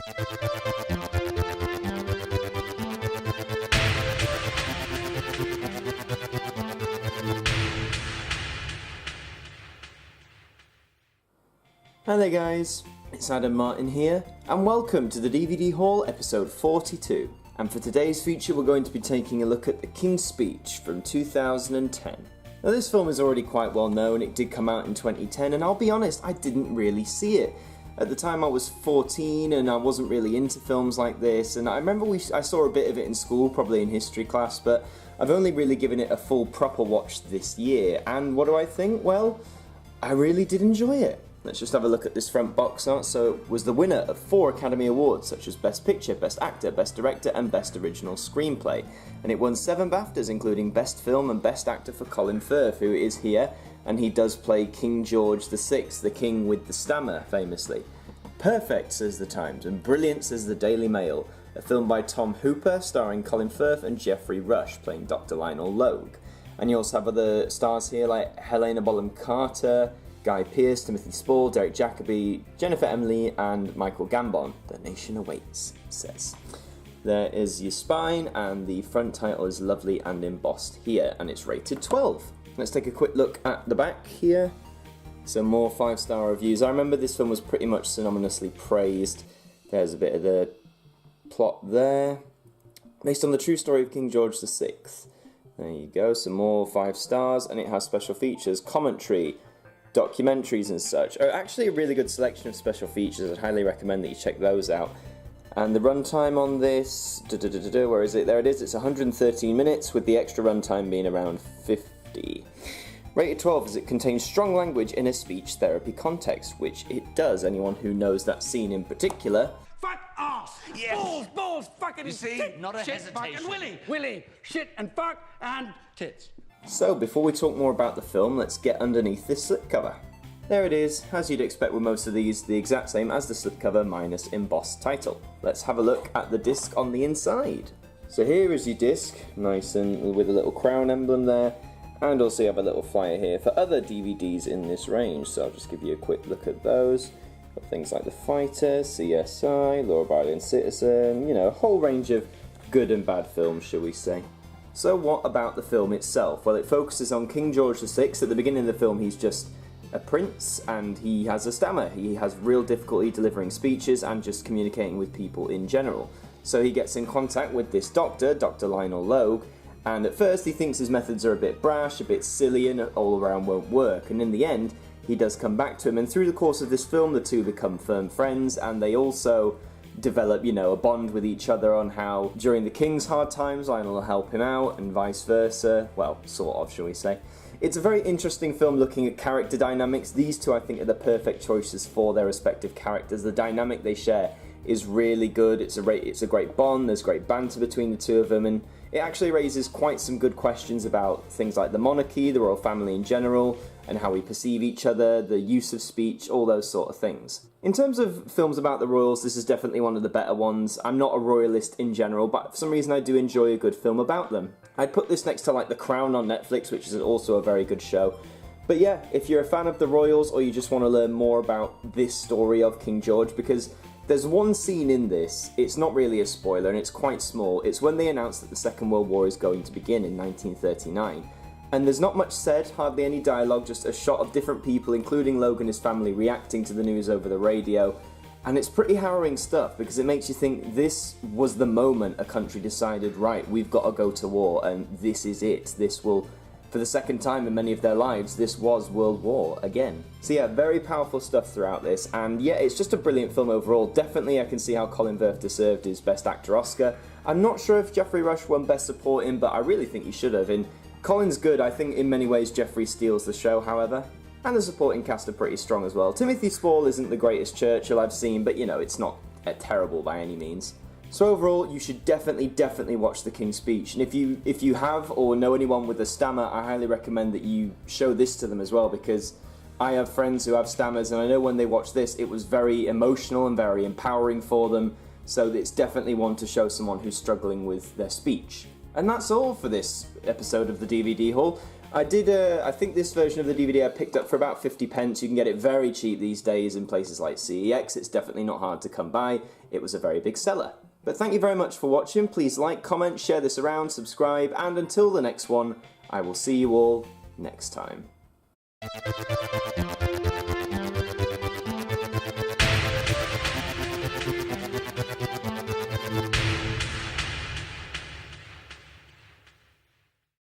Hi there guys, it's Martyn here, and welcome to the DVD Haul episode 42. And for today's feature we're going to be taking a look at The King's Speech from 2010. Now this film is already quite well known, it did come out in 2010, and I'll be honest, I didn't really see it. At the time I was 14 and I wasn't really into films like this, and I remember I saw a bit of it in school, probably in history class, but I've only really given it a full proper watch this year, and what do I think? Well, I really did enjoy it. Let's just have a look at this front box art. So it was the winner of 4 Academy Awards, such as Best Picture, Best Actor, Best Director, and Best Original Screenplay. And it won 7 BAFTAs, including Best Film and Best Actor for Colin Firth, who is here, and he does play King George VI, the king with the stammer, famously. Perfect, says the Times, and brilliant, says the Daily Mail. A film by Tom Hooper, starring Colin Firth and Geoffrey Rush, playing Dr. Lionel Logue. And you also have other stars here like Helena Bonham Carter, Guy Pearce, Timothy Spall, Derek Jacobi, Jennifer Emily, and Michael Gambon. The nation awaits, it says. There is your spine, and the front title is lovely and embossed here, and it's rated 12. Let's take a quick look at the back here. Some more 5-star reviews. I remember this film was pretty much synonymously praised. There's a bit of the plot there. Based on the true story of King George VI. There you go, some more 5 stars, and it has special features, commentary, documentaries and such. Actually a really good selection of special features. I'd highly recommend that you check those out. And the runtime on this, where is it? There it is. It's 113 minutes with the extra runtime being around 50. Rated 12 as it contains strong language in a speech therapy context, which it does. Anyone who knows that scene in particular. Fuck off! Yes. Balls, fucking you see, tit, not a shit, hesitation. fucking willy, shit and fuck and tits. So, before we talk more about the film, let's get underneath this slipcover. There it is, as you'd expect with most of these, the exact same as the slipcover minus embossed title. Let's have a look at the disc on the inside. So here is your disc, nice and with a little crown emblem there, and also you have a little flyer here for other DVDs in this range, so I'll just give you a quick look at those. Got things like The Fighter, CSI, Law-Abiding Citizen, you know, a whole range of good and bad films, shall we say. So what about the film itself? Well, it focuses on King George VI. At the beginning of the film, he's just a prince, and he has a stammer. He has real difficulty delivering speeches and just communicating with people in general. So he gets in contact with this doctor, Dr. Lionel Logue, and at first he thinks his methods are a bit brash, a bit silly, and all around won't work. And in the end, he does come back to him, and through the course of this film, the two become firm friends, and they also develop, you know, a bond with each other on how during the King's hard times Lionel will help him out and vice versa. Well, sort of, shall we say. It's a very interesting film looking at character dynamics. These two I think are the perfect choices for their respective characters. The dynamic they share is really good. It's a great bond, there's great banter between the two of them, and it actually raises quite some good questions about things like the monarchy, the royal family in general, and how we perceive each other, the use of speech, all those sort of things. In terms of films about the royals, this is definitely one of the better ones. I'm not a royalist in general, but for some reason I do enjoy a good film about them. I'd put this next to like The Crown on Netflix, which is also a very good show. But yeah, if you're a fan of the royals or you just want to learn more about this story of King George, because there's one scene in this, it's not really a spoiler and it's quite small. It's when they announce that the Second World War is going to begin in 1939. And there's not much said, hardly any dialogue, just a shot of different people, including Logue and his family, reacting to the news over the radio. And it's pretty harrowing stuff, because it makes you think this was the moment a country decided, right, we've got to go to war, and this is it. This will, for the second time in many of their lives, this was World War again. So yeah, very powerful stuff throughout this, and yeah, it's just a brilliant film overall. Definitely I can see how Colin Firth deserved his Best Actor Oscar. I'm not sure if Geoffrey Rush won Best Supporting, but I really think he should have. And Colin's good. I think in many ways Geoffrey steals the show, however. And the supporting cast are pretty strong as well. Timothy Spall isn't the greatest Churchill I've seen, but you know, it's not terrible by any means. So overall, you should definitely watch The King's Speech. And if you have or know anyone with a stammer, I highly recommend that you show this to them as well, because I have friends who have stammers, and I know when they watch this, it was very emotional and very empowering for them. So it's definitely one to show someone who's struggling with their speech. And that's all for this episode of the DVD Haul. I think this version of the DVD I picked up for about 50 pence. You can get it very cheap these days in places like CEX. It's definitely not hard to come by. It was a very big seller. But thank you very much for watching. Please like, comment, share this around, subscribe, and until the next one, I will see you all next time.